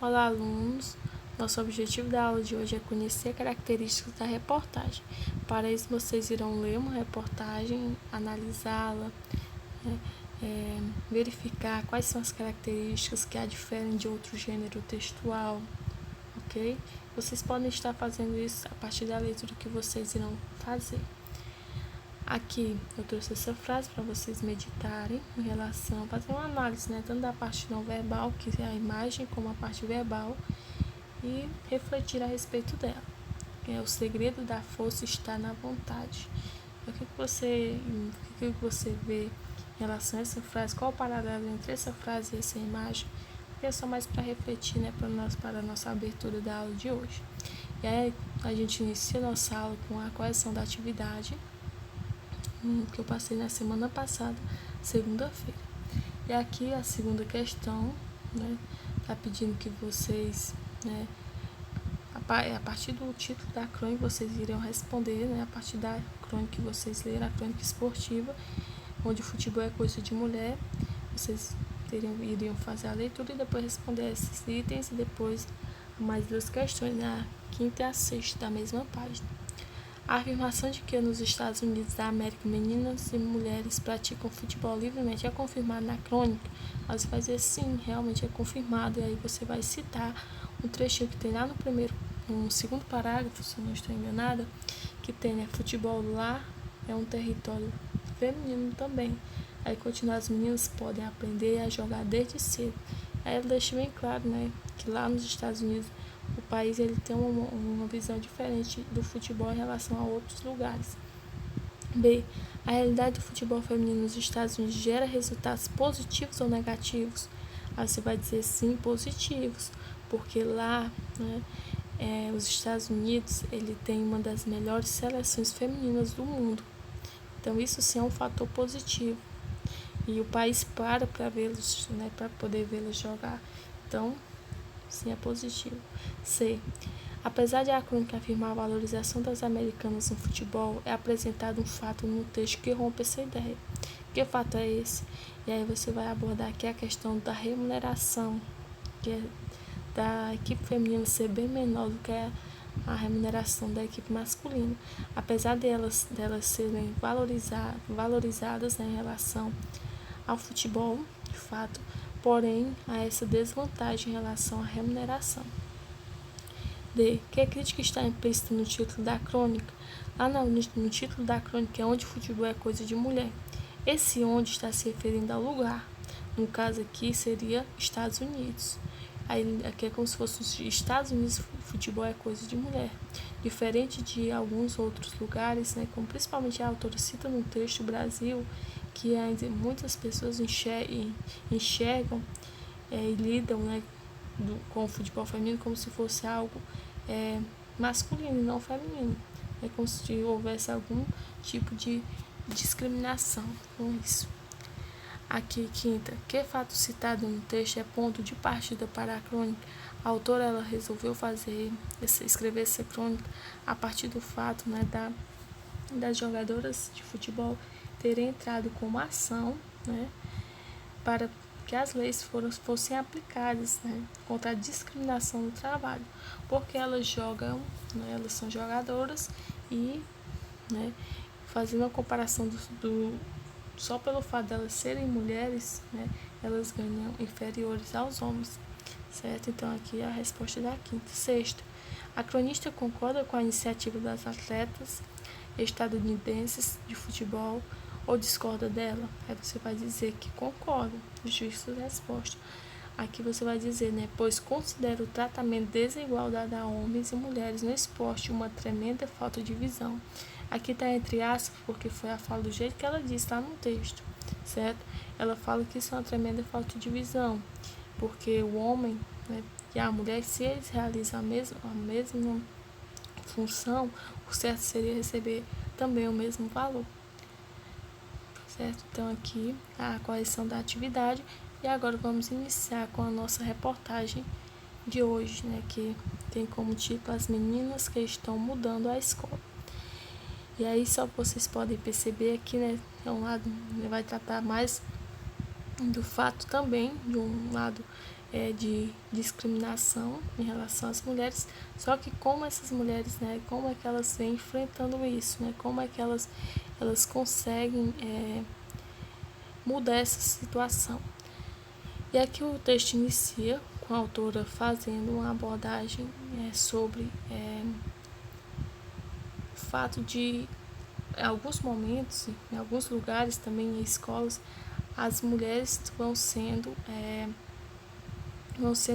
Olá, alunos! Nosso objetivo da aula de hoje é conhecer características da reportagem. Para isso, vocês irão ler uma reportagem, analisá-la, verificar quais são as características que a diferem de outro gênero textual, ok? Vocês podem estar fazendo isso a partir da leitura que vocês irão fazer. Aqui eu trouxe essa frase para vocês meditarem em relação, fazer uma análise, tanto da parte não verbal, que é a imagem, como a parte verbal, e refletir a respeito dela. O segredo da força está na vontade. O que você vê em relação a essa frase? Qual o paralelo entre essa frase e essa imagem? Porque é só mais para refletir, para a nossa abertura da aula de hoje. E aí a gente inicia nossa aula com a correção da atividade que eu passei na semana passada, segunda-feira. E aqui a segunda questão, tá pedindo que vocês, a partir do título da crônica, vocês irão responder, a partir da crônica que vocês leram, a crônica esportiva, onde o futebol é coisa de mulher, vocês iriam fazer a leitura e depois responder esses itens e depois mais duas questões, na quinta e a sexta da mesma página. A afirmação de que nos Estados Unidos da América meninas e mulheres praticam futebol livremente é confirmada na crônica. Você vai dizer sim, realmente é confirmado, e aí você vai citar um trechinho que tem lá no segundo parágrafo, se não estou enganada, que tem, futebol lá é um território feminino também. Aí continua, as meninas podem aprender a jogar desde cedo. Aí ela deixa bem claro, que lá nos Estados Unidos o país ele tem uma visão diferente do futebol em relação a outros lugares. B. A realidade do futebol feminino nos Estados Unidos gera resultados positivos ou negativos? Aí você vai dizer sim, positivos, porque lá, os Estados Unidos ele tem uma das melhores seleções femininas do mundo. Então isso sim é um fator positivo. E o país para vê-los, para poder vê-los jogar. Então, sim, é positivo. C. Apesar de a crônica afirmar a valorização das americanas no futebol, é apresentado um fato no texto que rompe essa ideia. Que fato é esse? E aí você vai abordar aqui a questão da remuneração, que é da equipe feminina ser bem menor do que a remuneração da equipe masculina. Apesar delas serem valorizadas, em relação ao futebol, de fato, porém, há essa desvantagem em relação à remuneração. D. Que crítica está implícita no título da crônica? Lá no título da crônica é onde o futebol é coisa de mulher. Esse onde está se referindo ao lugar. No caso aqui seria Estados Unidos. Aí, aqui é como se fosse os Estados Unidos, futebol é coisa de mulher. Diferente de alguns outros lugares, como principalmente a autora cita no texto, o Brasil, que ainda muitas pessoas enxergam e lidam, com o futebol feminino como se fosse algo masculino e não feminino. É como se houvesse algum tipo de discriminação com isso. Aqui, quinta, que fato citado no texto é ponto de partida para a crônica? A autora ela resolveu escrever essa crônica a partir do fato, das jogadoras de futebol terem entrado com uma ação, para que as leis fossem aplicadas, contra a discriminação no trabalho, porque elas jogam, elas são jogadoras e, fazendo a comparação só pelo fato de elas serem mulheres, elas ganham inferiores aos homens, certo? Então aqui é a resposta da quinta. Sexta, a cronista concorda com a iniciativa das atletas estadunidenses de futebol ou discorda dela? Aí você vai dizer que concorda, justa resposta. Aqui você vai dizer, pois considera o tratamento desigual dado a homens e mulheres no esporte uma tremenda falta de visão. Aqui está entre aspas, porque foi a fala do jeito que ela disse lá no texto, certo? Ela fala que isso é uma tremenda falta de visão, porque o homem, e a mulher, se eles realizam a mesma função, o certo seria receber também o mesmo valor, certo? Então aqui a correção da atividade. E agora vamos iniciar com a nossa reportagem de hoje, que tem como título As Meninas que Estão Mudando a Escola. E aí só vocês podem perceber aqui, é um lado, vai tratar mais do fato também, de um lado de discriminação em relação às mulheres, só que como essas mulheres, né, como é que elas vêm enfrentando isso, né, como é que elas conseguem mudar essa situação. E aqui o texto inicia com a autora fazendo uma abordagem sobre o fato de, em alguns momentos, em alguns lugares também, em escolas, as mulheres vão sendo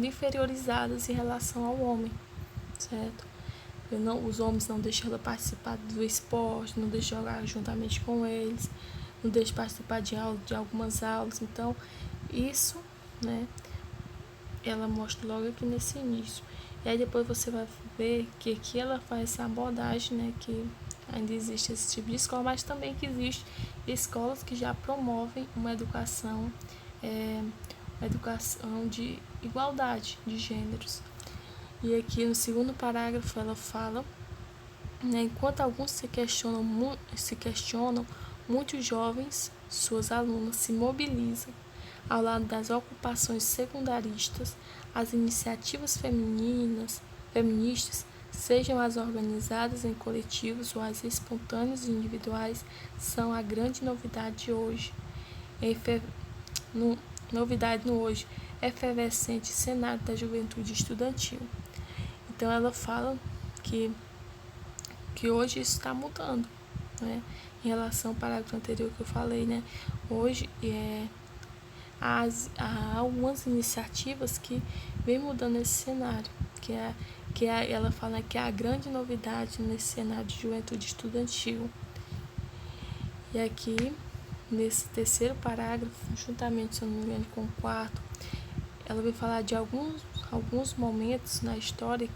inferiorizadas em relação ao homem, certo? Os homens não deixam ela participar do esporte, não deixam jogar juntamente com eles, não deixam participar de algumas aulas. Então, isso, né, ela mostra logo aqui nesse início. E aí depois você vai ver que aqui ela faz essa abordagem, né, que ainda existe esse tipo de escola, mas também que existe escolas que já promovem uma educação de igualdade de gêneros. E aqui no segundo parágrafo ela fala, né, enquanto alguns se questionam, muitos jovens, suas alunas, se mobilizam ao lado das ocupações secundaristas. As iniciativas feministas, sejam as organizadas em coletivos ou as espontâneas e individuais, são a grande novidade de hoje. Novidade no hoje efervescente cenário da juventude estudantil. Então ela fala que hoje isso está mudando, né? Em relação ao parágrafo anterior que eu falei, né? Hoje há algumas iniciativas que vêm mudando esse cenário, ela fala que é a grande novidade nesse cenário de juventude estudantil. E aqui, nesse terceiro parágrafo, juntamente, se eu não me engano, com o quarto, ela vai falar de alguns momentos na história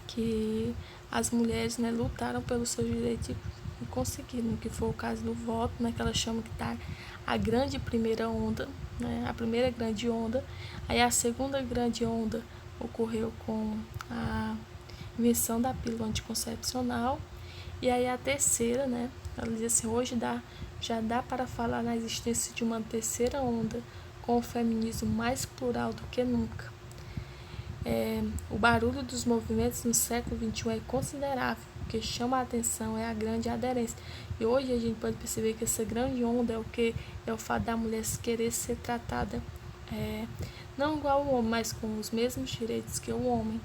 que as mulheres, né, lutaram pelo seu direito e conseguiram, que foi o caso do voto, né, que ela chama que está a grande primeira onda, né, a primeira grande onda. Aí a segunda grande onda ocorreu com a invenção da pílula anticoncepcional. E aí a terceira, né, ela diz assim, hoje já dá para falar na existência de uma terceira onda com o feminismo mais plural do que nunca. O barulho dos movimentos no século XXI é considerável. O que chama a atenção é a grande aderência. E hoje a gente pode perceber que essa grande onda é o fato da mulher querer ser tratada não igual ao homem, mas com os mesmos direitos que o homem.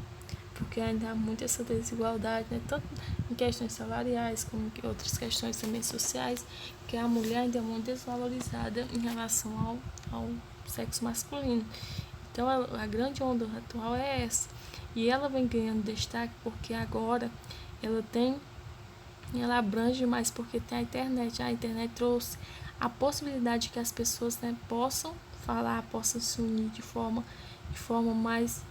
Porque ainda há muito essa desigualdade, né? Tanto em questões salariais como em outras questões também sociais, que a mulher ainda é muito desvalorizada em relação ao sexo masculino. Então a grande onda atual é essa. E ela vem ganhando destaque porque agora ela abrange mais porque tem a internet. A internet trouxe a possibilidade de que as pessoas, né, possam falar, possam se unir de forma mais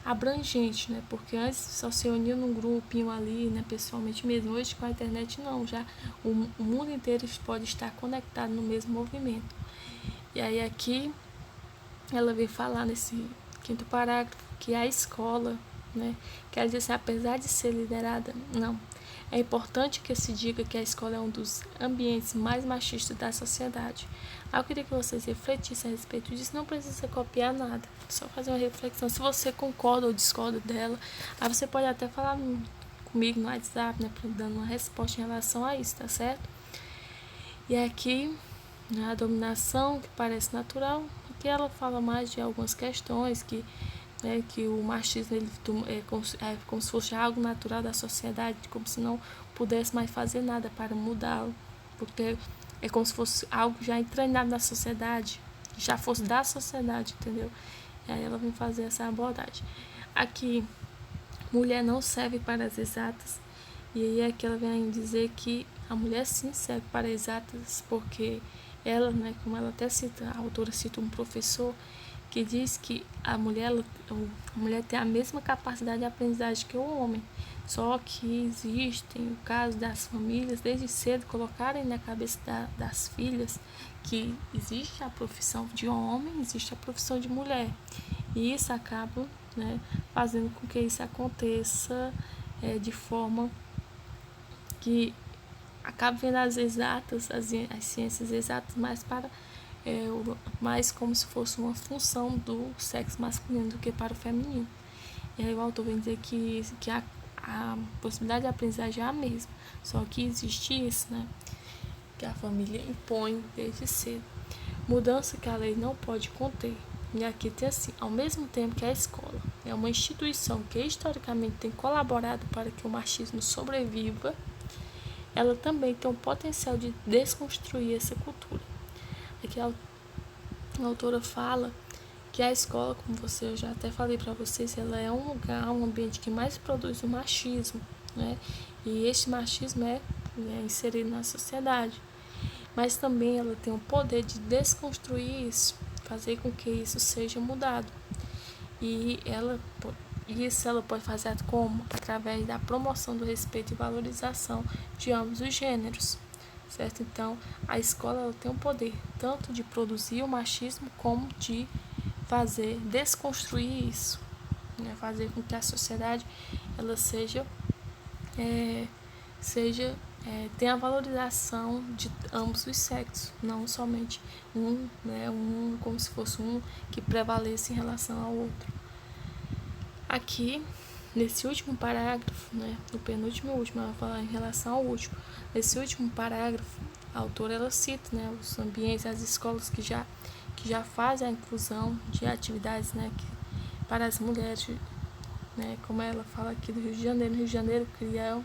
abrangente, né? Porque antes só se unia num grupinho ali, né, pessoalmente mesmo. Hoje com a internet não, já o mundo inteiro pode estar conectado no mesmo movimento. E aí aqui ela vem falar nesse quinto parágrafo que a escola, né, quer dizer assim, apesar de ser liderada, não. É importante que se diga que a escola é um dos ambientes mais machistas da sociedade. Eu queria que vocês refletissem a respeito disso. Não precisa copiar nada, só fazer uma reflexão. Se você concorda ou discorda dela, aí você pode até falar comigo no WhatsApp, né, dando uma resposta em relação a isso, tá certo? E aqui, né, a dominação, que parece natural, aqui ela fala mais de algumas questões que o machismo ele é como se fosse algo natural da sociedade, como se não pudesse mais fazer nada para mudá-lo, porque é como se fosse algo já entranhado na sociedade, já fosse da sociedade, entendeu? E aí ela vem fazer essa abordagem. Aqui, mulher não serve para as exatas, e aí aqui ela vem dizer que a mulher sim serve para exatas, porque ela, né, como ela até cita, a autora cita um professor que diz que a mulher tem a mesma capacidade de aprendizagem que o homem, só que existem o caso das famílias desde cedo colocarem na cabeça das filhas que existe a profissão de homem, existe a profissão de mulher, e isso acaba, né, fazendo com que isso aconteça de forma que acaba vendo as exatas, as ciências exatas mais para mais como se fosse uma função do sexo masculino do que para o feminino. E aí o autor vem dizer que a possibilidade de aprendizagem é a mesma, só que existe isso, né? Que a família impõe desde cedo. Mudança que a lei não pode conter. E aqui tem assim, ao mesmo tempo que a escola é uma instituição que historicamente tem colaborado para que o machismo sobreviva, ela também tem o potencial de desconstruir essa cultura. Aqui a autora fala que a escola, como eu já até falei para vocês, ela é um lugar, um ambiente que mais produz o machismo, né? E este machismo é inserido na sociedade. Mas também ela tem o poder de desconstruir isso, fazer com que isso seja mudado. E isso ela pode fazer como? Através da promoção do respeito e valorização de ambos os gêneros, certo? Então, a escola ela tem o poder tanto de produzir o machismo como de desconstruir isso, né? Fazer com que a sociedade ela tenha a valorização de ambos os sexos, não somente um como se fosse um que prevaleça em relação ao outro. Aqui, nesse último parágrafo, no penúltimo e último, ela vai falar em relação ao último. Nesse último parágrafo, a autora ela cita os ambientes, as escolas que já fazem a inclusão de atividades para as mulheres, como ela fala aqui do Rio de Janeiro. No Rio de Janeiro cria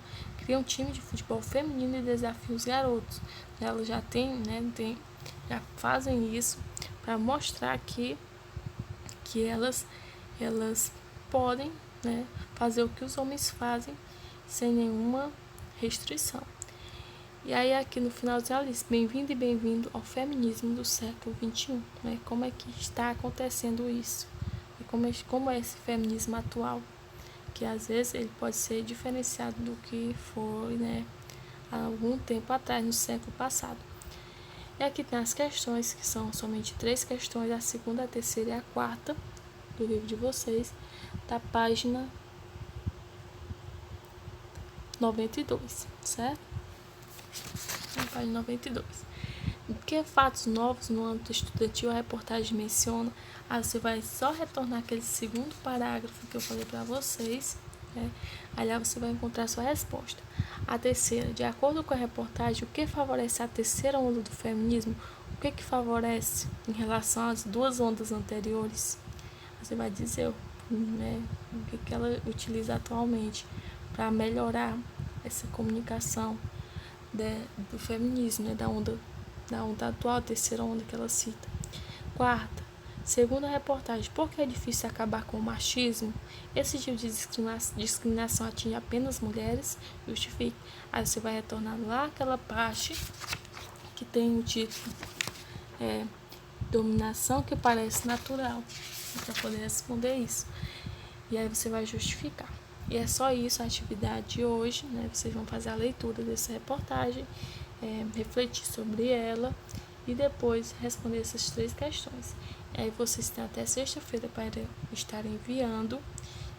um time de futebol feminino e desafia os garotos. Elas já já fazem isso para mostrar que elas podem fazer o que os homens fazem sem nenhuma restrição. E aí aqui no finalzinho ela diz: bem-vindo e bem-vindo ao feminismo do século XXI. Como é que está acontecendo isso? E como é esse feminismo atual? Que às vezes ele pode ser diferenciado do que foi há algum tempo atrás, no século passado. E aqui tem as questões, que são somente 3 questões, a segunda, a terceira e a quarta do livro de vocês, da página 92, certo? Na página 92. Que fatos novos no âmbito estudantil a reportagem menciona? Você vai só retornar aquele segundo parágrafo que eu falei para vocês, Aí lá você vai encontrar a sua resposta. A terceira, de acordo com a reportagem, o que favorece a terceira onda do feminismo? O que favorece em relação às 2 ondas anteriores? Você vai dizer o que ela utiliza atualmente para melhorar essa comunicação do feminismo, da onda atual, a terceira onda que ela cita. Quarta, segundo a reportagem, por que é difícil acabar com o machismo? Esse tipo de discriminação atinge apenas mulheres? Justifique. Aí você vai retornar lá aquela parte que tem o título dominação que parece natural, para poder responder isso. E aí você vai justificar. E é só isso a atividade de hoje, Vocês vão fazer a leitura dessa reportagem, refletir sobre ela e depois responder essas 3 questões. E aí vocês têm até sexta-feira para estar enviando,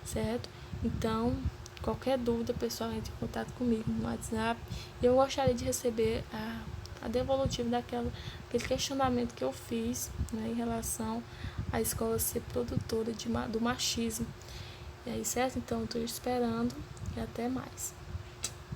certo? Então, qualquer dúvida, pessoal, entre em contato comigo no WhatsApp. Eu gostaria de receber a devolutiva daquele questionamento que eu fiz, em relação à escola ser produtora do machismo. E aí, certo? Então, eu estou esperando e até mais.